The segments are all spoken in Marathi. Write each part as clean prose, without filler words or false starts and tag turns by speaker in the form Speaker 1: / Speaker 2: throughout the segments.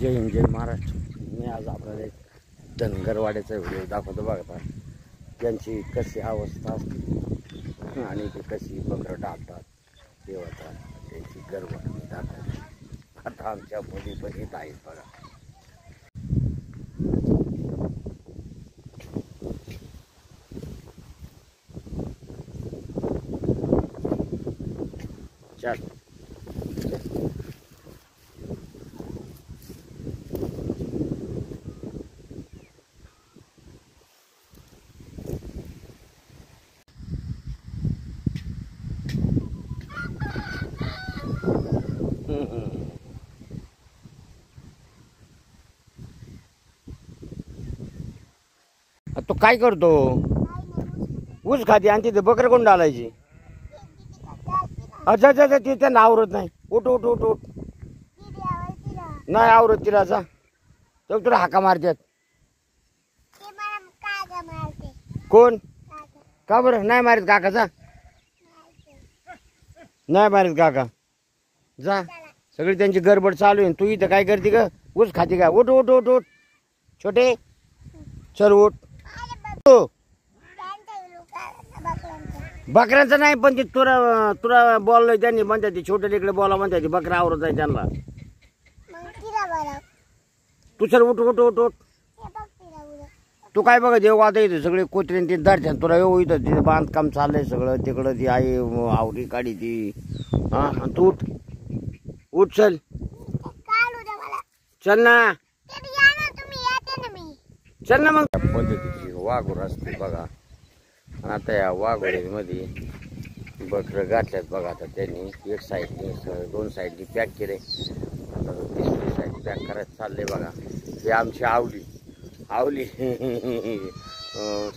Speaker 1: जय हिंद जय महाराष्ट्र। मी आज आपल्याला एक धनगरवाड्याचा व्हिडिओ दाखवतो बघा, त्यांची कशी अवस्था असते आणि ते कशी बकरं टाकतात ते होतात, त्यांची गरवाड दाखवतात। आता आमच्या मुली पण येत आहेत बघा। चल तो काय करतो? ऊस खाते आणि तिथे बकर कोण डालायची? अच्छा अच्छा अच्छा, ते त्यांना आवरत नाही। उठ उठ उठ उठ, नाही आवरत तिला जा, तो तुला हाका मारतात। कोण? का बरं नाही मारित काका? जा, नाही मारित काका, जा। सगळी त्यांची गडबड चालू आहे, तू इथं काय करते ग? ऊस खाते का? उठ उठ उठ उठ छोटे, चल उठ। बकऱ्यांचं नाही, पण ते तुला तुला बोललोय त्यांनी, म्हणतात ते छोटे लेकडे बोला म्हणतात ते बकरा आवरत आहे त्यांना। तू चल उठ उठ उठ उठ, तू काय बघा देव आता इथं सगळे कोत्रीन ते धरत्यान तुला येऊ इथं, ते बांधकाम चाललंय सगळं तिकडं, ती आई आवरी काढी ती। हा तू उठ उठ, चल चल ना, चल ना। मग पद्धतीची वाघूर असते बघा, आता या वाघोरीमध्ये बकरं घातल्यात बघा। आता त्यांनी एक साईडने दोन साईडनी पॅक केले, आता तिसरी साईड पॅक करायचं चाललंय बघा। ही आमची आवली आवली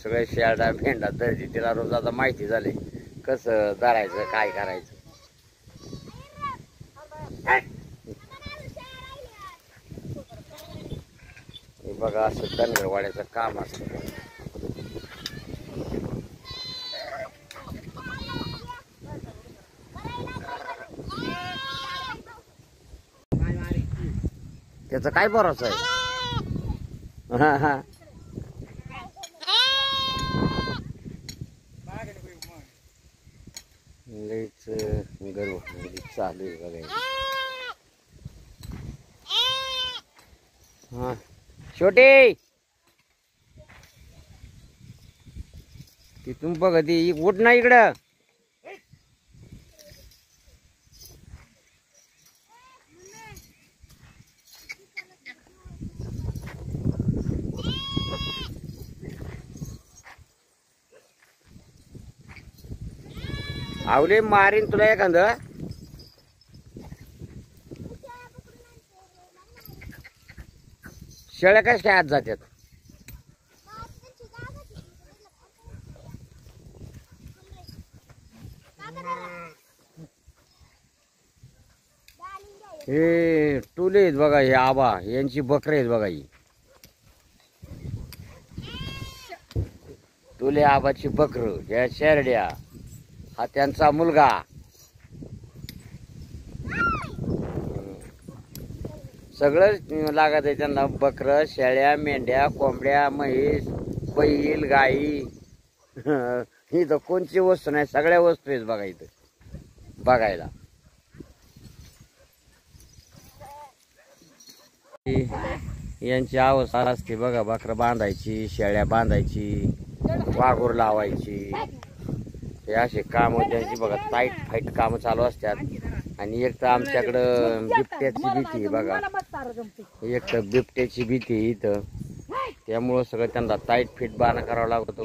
Speaker 1: सगळे शेळडा भेंडा दर्जी तिला रोज आता माहिती झाले कसं धरायचं काय करायचं। हे बघा असं धनगरवाड्याचं काम असतं। त्याचा काय भरोसा आहे? हा हा, लईच गर्व चालू आहे बघा। हा छोटे, तिथून बघ ती उठ ना इकडं। आवले मारीन तुला एखादं। शेळ्या कशा काय आत जातात? हे टुले आहेत बघा, हे आबा यांची बकरे आहेत बघा। ही टुले आबाची बकर, ह्या शेरड्या, हा त्यांचा मुलगा। सगळं लागत आहे त्यांना, बकर शेळ्या मेंढ्या कोंबड्या म्हैस बैल गाई। इथं कोणची वस्तू नाही, सगळ्या वस्तू आहेत बघा इथं बघायला। यांची अवस्था असते बघा, बकरं बांधायची, शेळ्या बांधायची, वाघूर लावायची, हे असे काम त्यांची बघा। टाईट फाईट काम चालू असतात। आणि एक तर आमच्याकडं बिबट्याची भीती आहे बघा, एक तर बिबट्याची भीती आहे इथं, त्यामुळं सगळं त्यांना टाईट फिट बाणं करावं लागतो।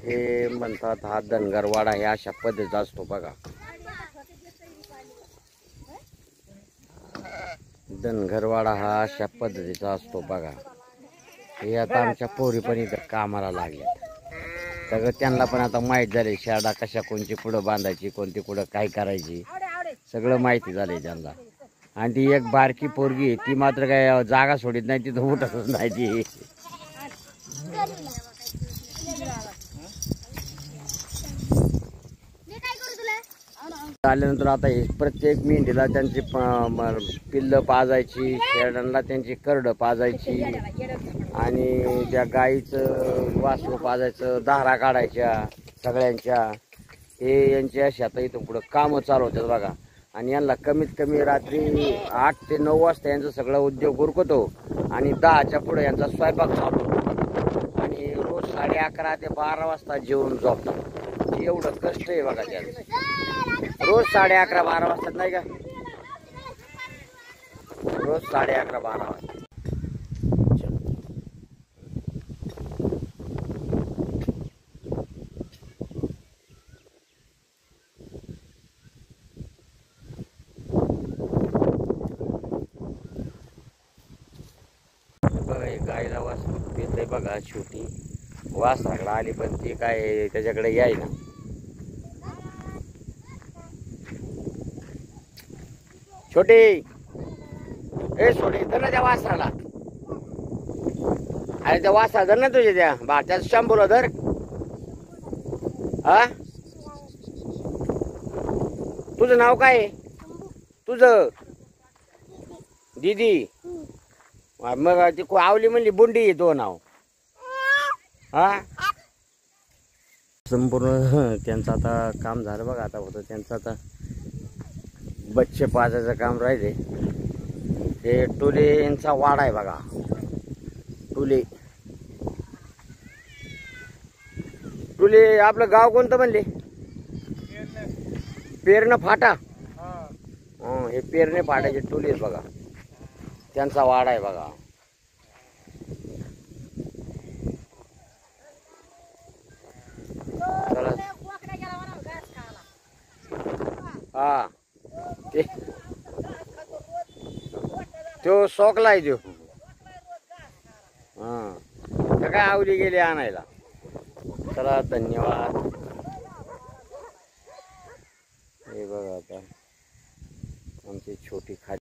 Speaker 1: हे म्हणतात हा धनगरवाडा हे अशा पद्धतीचा असतो बघा। धनगरवाडा हा अशा पद्धतीचा असतो बघा। हे आता आमच्या पोरी पण इथं कामाला लागल्यात, सगळं त्यांना पण आता माहीत झाले शेळडा कशा कोणची कुठं बांधायची, कोणती कुठं काय करायची, सगळं माहिती झालंय त्यांना। आणि ती एक बारकी पोरगी आहे, ती मात्र काय जागा सोडित नाही, तिथं उठतच नाही ती। आल्यानंतर आता हे प्रत्येक मेंढीला त्यांची पिल्लं पाजायची, शेळ्यांना त्यांची करडं पाजायची आणि त्या गाईचं वासरू पाजायचं, धारा काढायच्या सगळ्यांच्या. हे यांची अशी आता इथून पुढं कामं चालू होतात बघा. आणि यांना कमीत कमी रात्री 8 ते 9 वाजता यांचा सगळा उद्योग उरकतो आणि 10च्या पुढे यांचा स्वयंपाक चालू होतो आणि रोज 11:30 ते 12 वाजता जेवून झोपतात. एवढं कष्ट आहे बघा त्यांचं. रोज 11:30-12 वाजता नाही का, रोज 11:30-12 वाजता. बघा हे गायला वासरू येते बघा, छोटी वासराकडे आली पण ती काय त्याच्याकडे याय ना. छोटी ए छोटी धर ना त्या वासराला. अरे त्या वासरा धर ना तुझ्या त्या त्याच्या शंभूला धर. हा तुझं नाव काय आहे? तुझं दीदी. मग ती आवली म्हणली बुंडी आहे तो नाव. हा संपूर्ण त्यांचं आता काम झालं बघा. आता होतं त्यांचं आता बच्चे पाजायचं काम राहिले. ते टुले यांचा वाडा आहे बघा. टुले टुले आपलं गाव कोणतं म्हणले? पेरणे फाटा. हे पेरणे फाट्याचे टुले बघा, त्यांचा वाडा आहे बघा. हा तो सोकलाय तो. हा काय आवली गेली आणायला. चला धन्यवाद. हे बघा आता आमची छोटी खाली